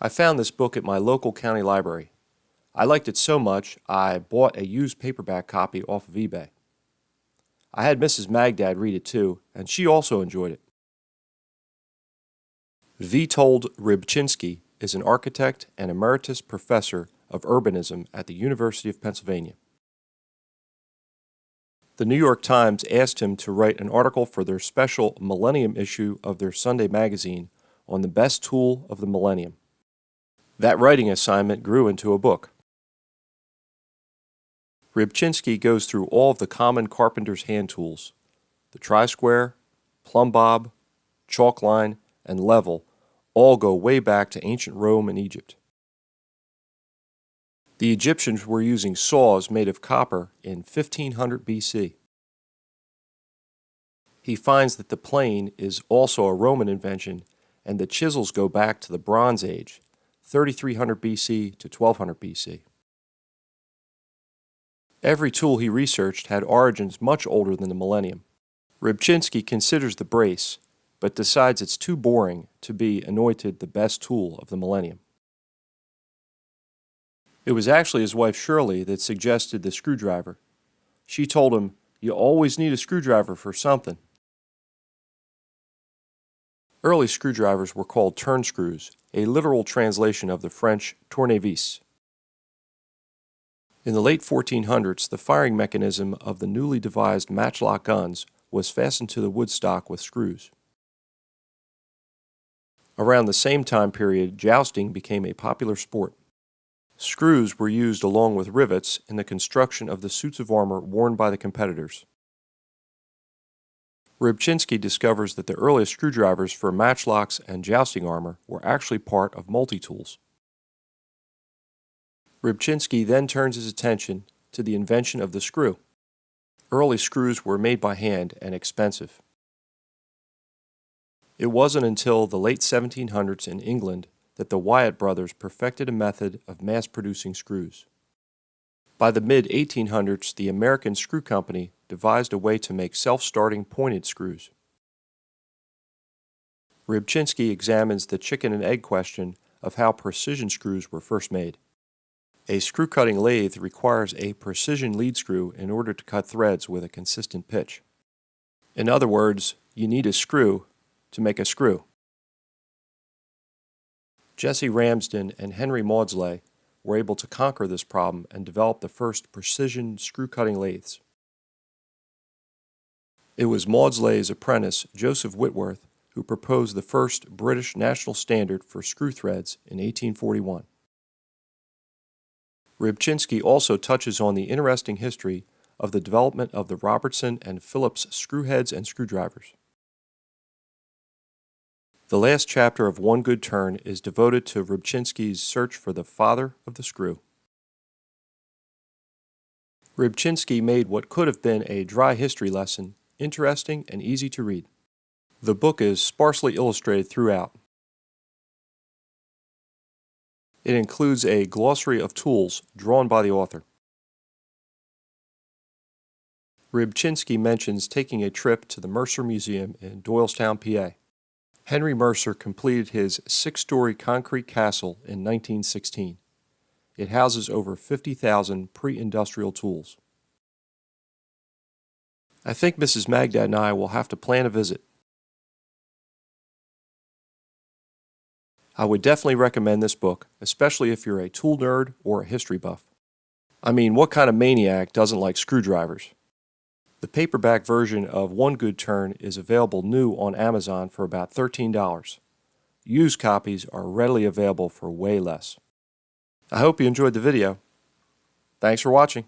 I found this book at my local county library. I liked it so much, I bought a used paperback copy off of eBay. I had Mrs. Magdad read it too, and she also enjoyed it. Witold Rybczynski is an architect and emeritus professor of urbanism at the University of Pennsylvania. The New York Times asked him to write an article for their special Millennium issue of their Sunday magazine on the best tool of the millennium. That writing assignment grew into a book. Rybczynski goes through all of the common carpenter's hand tools. The tri-square, plumb bob, chalk line, and level all go way back to ancient Rome and Egypt. The Egyptians were using saws made of copper in 1500 BC. He finds that the plane is also a Roman invention, and the chisels go back to the Bronze Age, 3300 BC to 1200 BC. Every tool he researched had origins much older than the millennium. Rybczynski considers the brace, but decides it's too boring to be anointed the best tool of the millennium. It was actually his wife Shirley that suggested the screwdriver. She told him, "You always need a screwdriver for something." Early screwdrivers were called turn screws, a literal translation of the French tournevis. In the late 1400s, the firing mechanism of the newly devised matchlock guns was fastened to the wood stock with screws. Around the same time period, jousting became a popular sport. Screws were used along with rivets in the construction of the suits of armor worn by the competitors. Rybczynski discovers that the earliest screwdrivers for matchlocks and jousting armor were actually part of multi-tools. Rybczynski then turns his attention to the invention of the screw. Early screws were made by hand and expensive. It wasn't until the late 1700s in England that the Wyatt brothers perfected a method of mass-producing screws. By the mid-1800s, the American Screw Company devised a way to make self-starting pointed screws. Rybczynski examines the chicken and egg question of how precision screws were first made. A screw-cutting lathe requires a precision lead screw in order to cut threads with a consistent pitch. In other words, you need a screw to make a screw. Jesse Ramsden and Henry Maudslay were able to conquer this problem and develop the first precision screw-cutting lathes. It was Maudslay's apprentice, Joseph Whitworth, who proposed the first British national standard for screw threads in 1841. Rybczynski also touches on the interesting history of the development of the Robertson and Phillips screw heads and screwdrivers. The last chapter of One Good Turn is devoted to Rybczynski's search for the father of the screw. Rybczynski made what could have been a dry history lesson interesting and easy to read. The book is sparsely illustrated throughout. It includes a glossary of tools drawn by the author. Rybczynski mentions taking a trip to the Mercer Museum in Doylestown, PA. Henry Mercer completed his 6-story concrete castle in 1916. It houses over 50,000 pre-industrial tools. I think Mrs. Magdad and I will have to plan a visit. I would definitely recommend this book, especially if you're a tool nerd or a history buff. I mean, what kind of maniac doesn't like screwdrivers? The paperback version of One Good Turn is available new on Amazon for about $13. Used copies are readily available for way less. I hope you enjoyed the video. Thanks for watching.